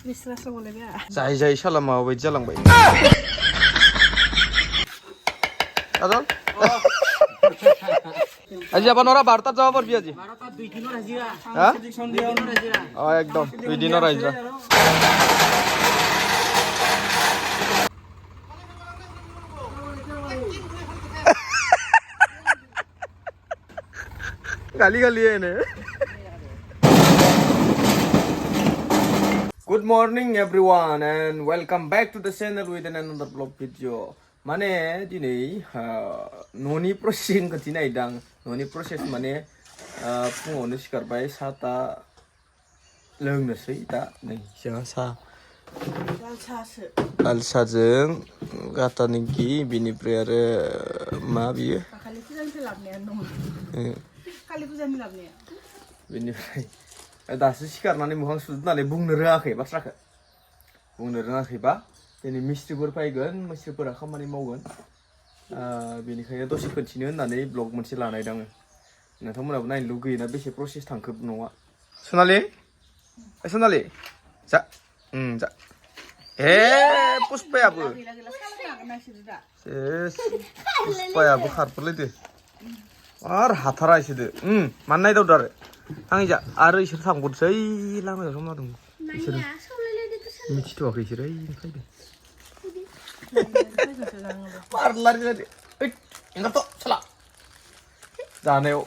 Bislas boleh ya. Jai salam mau baca jalan baik. Adol? Aji apa Nora Barta jawab berbiak aji? Barata 2 দিনের হাজিরা। হ্যাঁ? 2 দিনের হাজিরা। Oh একদম 2 দিনের হাজিরা। गाली है ने। Good morning everyone and welcome back to the channel with another vlog video. माने दिनै न'नि प्रसेसिं खौ नायदां न'नि प्रसेस माने फुङावनो सिखारबाय साता लोंनोसै दा नै जोंहा सा लाल साजों गाटानि घि बिनिफ्राय आरो मा बियो खालि फुजानि लाबनाया दङ खालि फुजानि लाबनाया बिनिफ्राय दासो सिखारनानै मोखां सुनानै बुंनो रोङाखै बाथ्राखौ बुंनो रोङाखैबा दिनै मिस्ट्रिफोर फैगोन मिस्ट्रिफोरा खामानि मावगोन बेनिखायनो दसे खोन्थिनो होननानै ब्लग मोनसे लानाय दङ नोंथांमोनाबो नायनो लुगैयोना बेसे प्रसेस थांखो न'आ सनालि सनालि जा जा ए पुष्पायाबो पुष्पायाबो खारफोरलायदो आरो हाथारा इसोरदो मानो नायदावदो आं जा आरो इसोर थांबावसै लामायाव समा दं इसोर मिथिथ'वाखै इसोर फैदो पार्लार जादो ओइ एंगारथ' साला जानायाव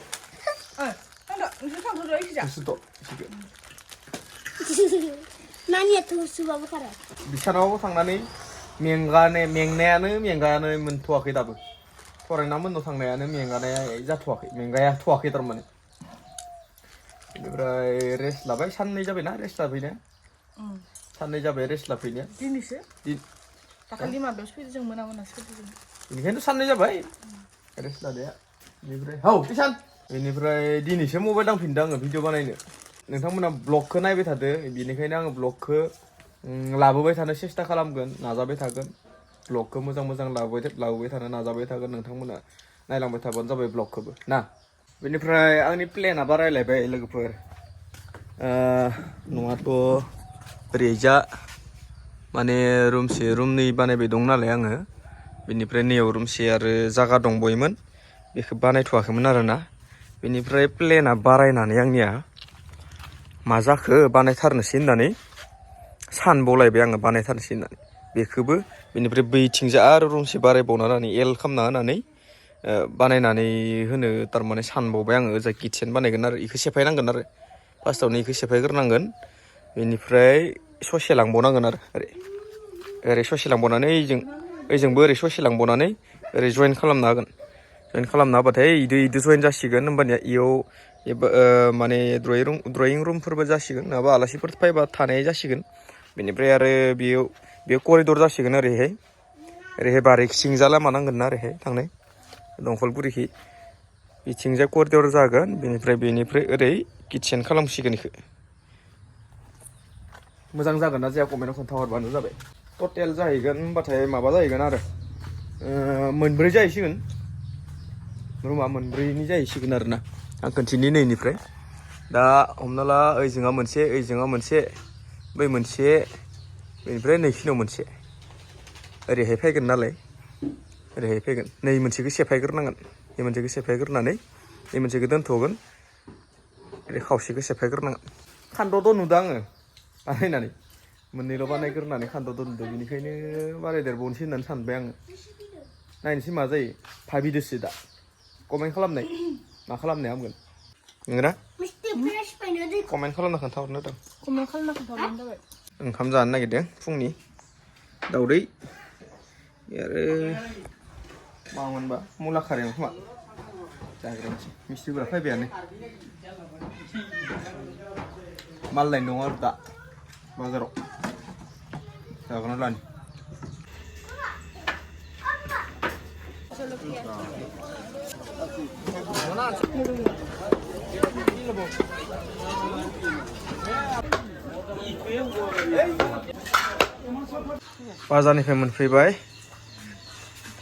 बिसानाव थांनानै मेंनायानो मोनथ'वाखै दाबो फरायना मोननाव थांनायानो मेंगानाया जाथ'वाखै मेंगायाथ'वाखै थारमाने बेनिफ्राय रेस्ट लाबाय साननै जाबायना रेस्ट लाफैनाया साननै जाबाय रेस्ट लाफैनाया दिनैसो दाखालि माबायावसो फैदों जों मोनासो फैदों जों बेनिखायनोथ' साननै जाबाय रेस्ट लानाया बेनिफ्राय हौ टिसान बेनिफ्राय दिनैसो मबाइल दांफिनदों आङो भिडिअ बानायनो नोंथांमोना ब्लगखौ नायबाय थादो बेनिखायनो आङो ब्लगखौ लाबोबाय थानो सेस्था खालामगोन नाजाबाय थागोन ब्लगखौ मोजां लाबोबाय थानो नाजाबाय थागोन नोंथांमोना नायलांबाय थाबानो जाबाय ब्लगखौबो ना बेनिफ्राय आंनि प्लेनआ बारायलायबाय लोगोफोर न'आथ' ओरैजा माने रुमनै बानायबाय दं नालाय आङो बेनिफ्राय नैयाव रुमसे आरो जागा दंबोयोमोन बेखौ बानायथ'वाखैमोन आरोना बेनिफ्राय प्लेनआ बारायनानै आंनिया मा जाखो बानायथारनोसै होननानै सानबावलायबाय आङो बानायथारनोसै होननानै बेखौबो बेनिफ्राय बैथिंजा आरो रुमसे बारायबावनानै एल खालामना होनानै बानायनानै होनो थारमाने सानबावबाय आङो ओजा किटचेन बानायगोन आरो इखौ सेफायनांगोन आरो फार्स्टआवनो इखौ सेफायग्रोनांगोन बेनिफ्राय ससे लांबावनांगोन आरो ओरै ससे लांबावनानै ओइजोंबो ओरै ससे लांबावनानै ओरै जइन खालामना होगोन जइन खालामना होबाथाय इदो जइन जासिगोन होमबानिया इयाव माने ड्रयिं रुमफोरबो जासिगोन नङाबा आलासिफोर फैबा थानाय जासिगोन बेनिफ्राय आरो बेयाव करिडर जासिगोन ओरैहाय बारिखिंजा लामा नांगोन ना ओरैहाय थांनाय दंखलगुरिखि बिथिंजाय करिडर जागोन बेनिफ्राय ओरै किटचेन खालामसिगोन इखो मोजां जागोन ना जाया कमेन्टआव खोन्थाहरबानो जाबाय टटेल जाहैगोन होनबाथाय माबा जाहैगोन आरो मोनब्रै जाहैसिगोन रुमा मोनब्रैनि जाहैसिगोन आरोना आं खोन्थिनि नैनिफ्राय दा हमना ला ओइजोंहा मोनसे बै मोनसे बेनिफ्राय नैखिनियाव मोनसे ओरैहाय फैगोन नालाय ओरैहाय फैगोन नै मोनसेखौ सेफायग्रोनांगोन नै मोनसेखौ सेफायग्रोनानै नै मोनसेखौ दोनथ'गोन ओरै खावसेखौ सेफायग्रोनांगोन खान्द'द' नुदों आङो बानायनानै मोननैल' बानायग्रोनानै खान्द'द' नुदों बेनिखायनो बारायदेरबावनोसै होननानै सानबाय आङो नायनोसै मा जायो भाबिदोसो दा कमेन्ट खालामनाय मा खालामनाया हामगोन नोंगोना कमेन्ट खालामना खोन्थाहरनो होदों कमेन्ट खालामना खोन्थाहरबानो जाबाय ओंखाम जानो नागिरदों फुंनि दाउदै आरो मामोनबा मुला खारैमोन खोमा जाग्रोनोसै मिस्ट्रिफोरा फैबायानो माल लायनो दङ आरो दा बाजाराव जाग्रोना लानि बाजारनिफ्राय मोनफैबाय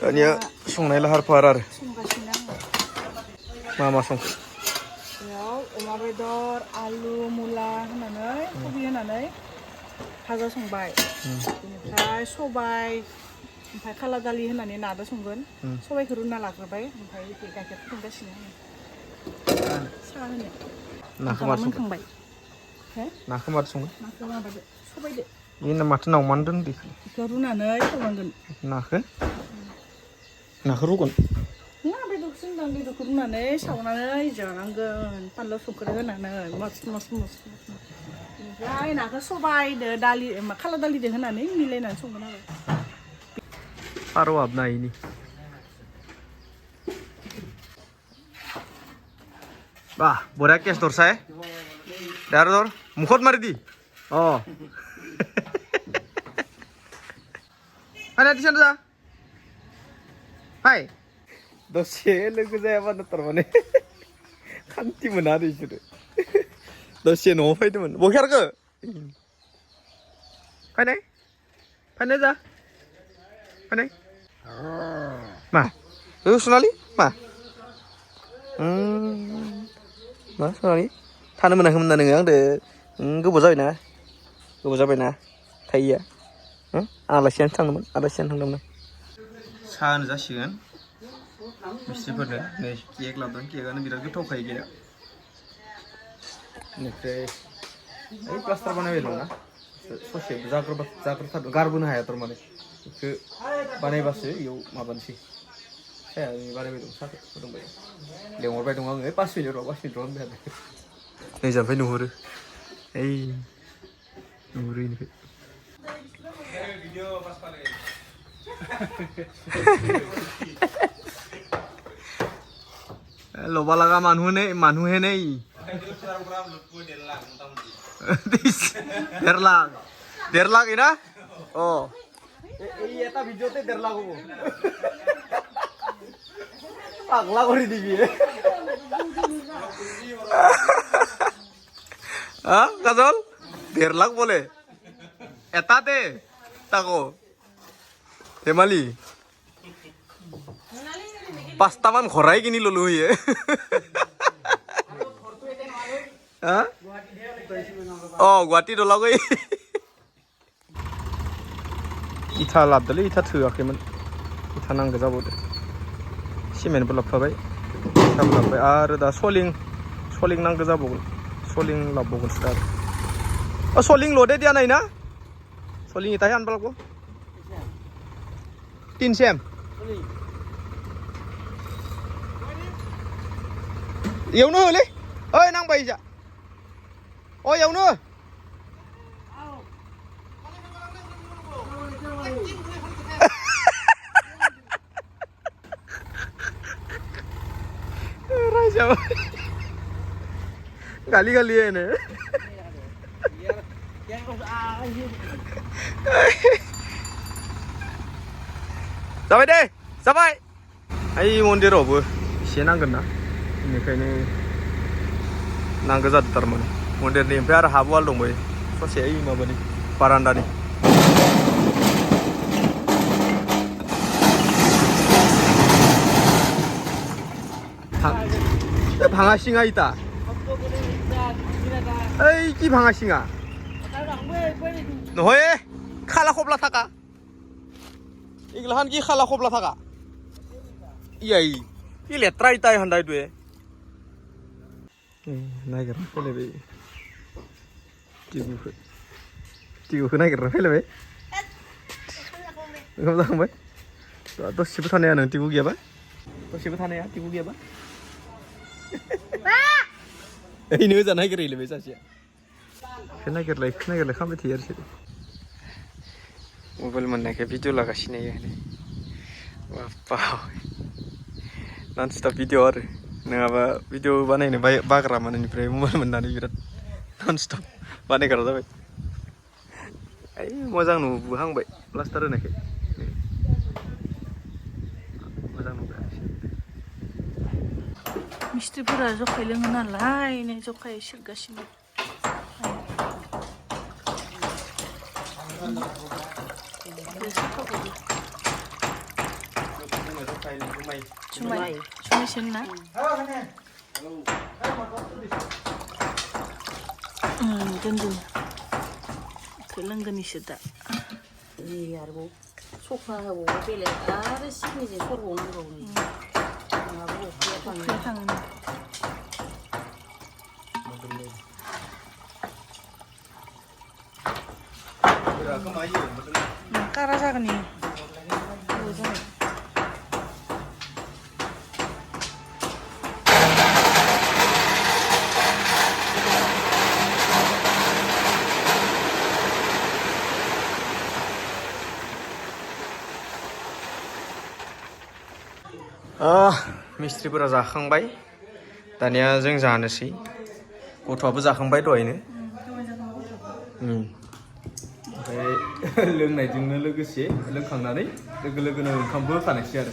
दानिया संनाय लाहार फाहार आरो मा संखो बेयाव अमा बेदर आलु मुला होनानै कबि होनानै भाजा संबाय बेनिफ्राय सबाय ओमफ्राय खाला दालि होनानै नादो संगोन सबायखौ रुना लाग्रोबाय ओमफ्राय गाइखेर फुदुंगासिनो आङो साहा होनो नाखौ मार मोनखांबाय नाखौ मार सङो नाखौ माबादो सबायदो बेनो माथो नावमान दोन बेखौ रुनानै संनांगोन नाखौ रुगोन ना बेदरखौ जों बेदरखौ रुनानै सावनानै जानांगोन फानलु संख्रि होनानै मस्त ओमफ्राय नाखौ सबायदो दालि खाला दालिदो होनानै मिलायनानै संगोन आरो फारौ हाबनायनि বাহ বঢ়িয়া কেছ ধৰছাই ধৰ মুখত মাৰি দি हाय टिसन जा हाय दसे लोगो जायाबानो थारमाने खान्थि मोना आरो बिसोरो दसे न'आव फैदोंमोन बखेरखो फैनाय फैनाय जा फैनाय मा सुनालि मा मा सुनालि थानो मोनाखैमोन ना नोङो आंदो गोबाव जाबायना थाइया आलासियानो थांदोंमोन साहा होनो जासिगोन मिस्ट्रिफोरनो नै केक लाबोदों केकआनो बिराद गोथावखायो केकआ बेनिफ्राय ओइ प्लास्टार बानायबाय दं ना ससे जाग्रोथारदों गारबोनो हाया थारमाने बेखौ बानायबासो इयाव माबानोसै साया बानायबाय दं साहाखौ फुदुंबाय लेंहरबाय दं आङो 5 मिनिट र' होनबाय आरो नै जामफै नुहुरो ओइ नुहुरो इनिफ्राय लबा लागा মানুহে নেই 1.5 লাখ না এই এটা ভিডিওতে 1.5 লাখ হবো পাগলা করে দিবি কাজল 1.5 লাখ বলে এটাতে তাকো হেমালি 5টামান ঘৰাই কিনি ললো হিয়ে গুৱাহাটী দলাগৈ इथा लाबदोलै इथा थोआखैमोन इथा नांगौ जाबावदो सिमेन्टबो लाबोफाबाय इथाबो लाबोबाय आरो दा सलिं नांगौ जाबावगोन सलिं लाबोबावगोनसो दा आरो सलिं लदे दिया नाय ना सलिं इथा आनबा लागो 3 सेम इयावनो होलै ओइ नांबाय जा इयावनो गाली है ने जाबाय दे जाबाय ओइ मन्दिरावबो एसे नांगोन ना बेनिखायनो नांगौ जादों थारमाने मन्दिरनि ओमफ्राय आरो हाब वाल दंबायो ससे ओइ माबानि बारान्दानि भाङा सिङा इटा ओइ কি ভাঙা সিঙা নহয় খালা খবলা থাকা এগুলাখান কি খালা খবলা থাকা ইয়াই কি লেত্রা ইটাই হান্দাই তুই नागिरना फैलायबाय टिगुखौ नागिरना फैलायबाय ओंखाम जाखांबाय दसेबो थानाया नों टिगु गैयाबा दसेबो थानाया टिगु गैयाबा ओइनो जा नागिरहैलायबाय सासेया नागिरलाय खालामबाय थायो आरो बिसोरो मबाइल मोननायखाय भिडिअ लागासिनो बाप्पा नन स्टप भिडिअ आरो नङाबा भिडिअ बानायनो बाग्रा माननिफ्राय मबाइल मोननानै बिराद नन स्टप बानायग्रा जाबाय ओइ मोजां नुबोहांबाय प्लास्टार होनायखाय मोजां नुबाय मिस्ट्रिफोरा जखाय लोङो नालाय नै जखाय सेरगासिनो जुमाय सेनना दोनदो दैखौ लोंगोननिसो दा आरोबाव सफा होबावो बेलेग आरो सिनिजों सरबावनांगौ नङाबा अफ्रिया थाङो कारा जागोन इयो मिस्ट्रिफोरा जाखांबाय दानिया जों जानोसै गथ'आबो जाखांबाय दहायनो ओमफ्राय लोंनायजोंनो लोगोसे लोंखांनानै लोगो लोगोनो ओंखामबो होखानायसै आरो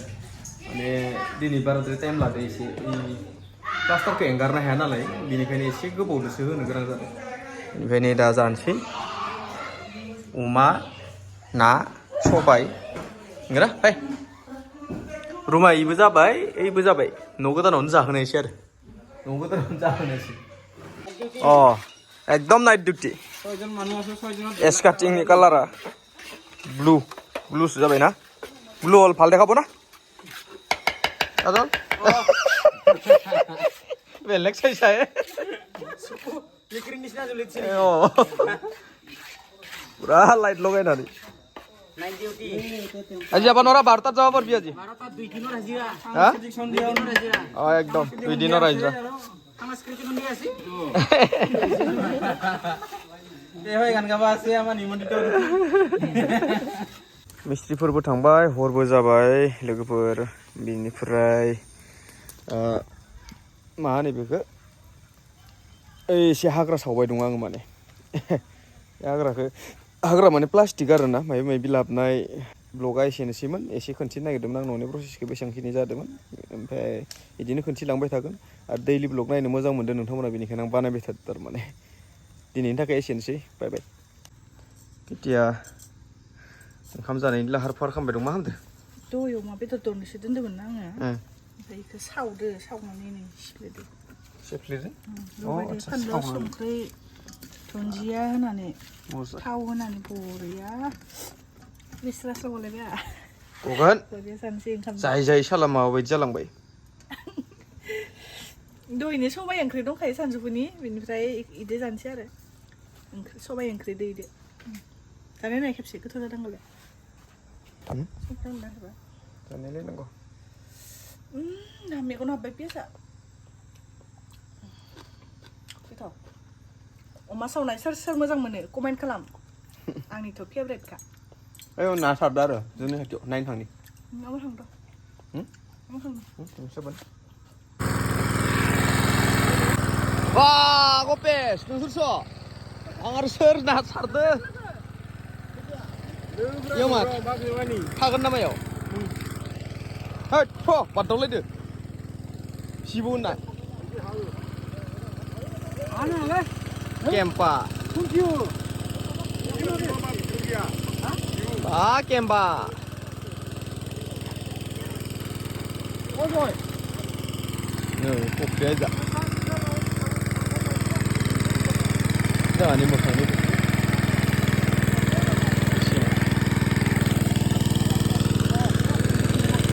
माने दिनै बाराद्राय टाइम लादो एसे प्लास्टारखौ एंगारनो हाया नालाय बेनिखायनो एसे गोबावदोसो होनो गोनां जादों बेनिखायनो दा जानोसै अमा ना सबाय नंगौना फाय रुमा इबो जाबाय ओइबो जाबाय न' गोदानावनो जाहोनायसै आरो न' गोदानावनो जाहोनायसै एकदम नाइट डिउटी एसकाटिंनि कालारा ब्लुसो जाबाय ना ब्लु अल फाल देखाबो ना आजल बेलेग साइज पुरा लाइट लगायनानै আজি আবার নরা 12টাত যাব পারবি আজি 12টাত 2 দিনৰ হাজিৰা একদম 2 দিনৰ হাজিৰা সাংস্কৃতিক মন্দিৰ আছে এ হয় গান গাবা আছে আমাৰ নিমন্ত্রিত मिस्ट्रिफोरबो थांबाय हरबो जाबाय लोगोफोर बिनिफ्राय मा होनो बेखौ एसे हाग्रा सावबाय दं आङो माने हाग्रा माने प्लास्टिक आरो ना माबा माबि लाबोनाय ब्लगा एसेनोसैमोन एसे खोन्थिनो नागिरदोंमोन आं न'नि प्रसेसखौ बेसेबांखिनि जादोंमोन ओमफ्राय बिदिनो खोन्थिलांबाय थागोन आरो दैलि ब्लग नायनो मोजां मोनदों नोंथांमोना बेनिखायनो आं बानायबाय थादों थारमाने दिनैनि थाखाय एसेनोसै बाय बाय केतिया ओंखाम जानायनि लाहार फाहार खालामबाय दं मा होनदों दय अमा बेदर दरनोसो दोन्दोंमोन ना आङो ओमफ्राय बेखौ सावनानै नै सेफ्लेदो बेबायदि फानलु संख्रि दुन्दिया होनानै थाव होनानै बरिया बिस्रा सगलायबाय गगोन बरिया जानोसै ओंखाम जाय साला माबायदि जालांबाय दहायनो सबाइ ओंख्रि दंखायो सानजौफुनि बेनिफ्राय इदो जानोसै आरो सबाइ ओंख्रि दैदो जानाय नाय खेबसे गोथाव जादों होनलाय जानायलाय नांगौ ना मेगन हाबबाय पियासा गोथाव अमा सावनाय सोर मोजां मोनो कमेन्ट खालाम आंनिथ' फेभरेटखा ओइ ना सारदो आरो जोंनि खाथियाव नायनो थांनि माबा थांदो नोंसोरबो वा गपेस नोंसोरसो आं आरो सोर ना सारदो इयाव मा थागोन ना मायाव हैद थ' बारदावलायदो सिबौ होनना Kempa. Ah, Kempa. No, aja. Jangan ini makan ini.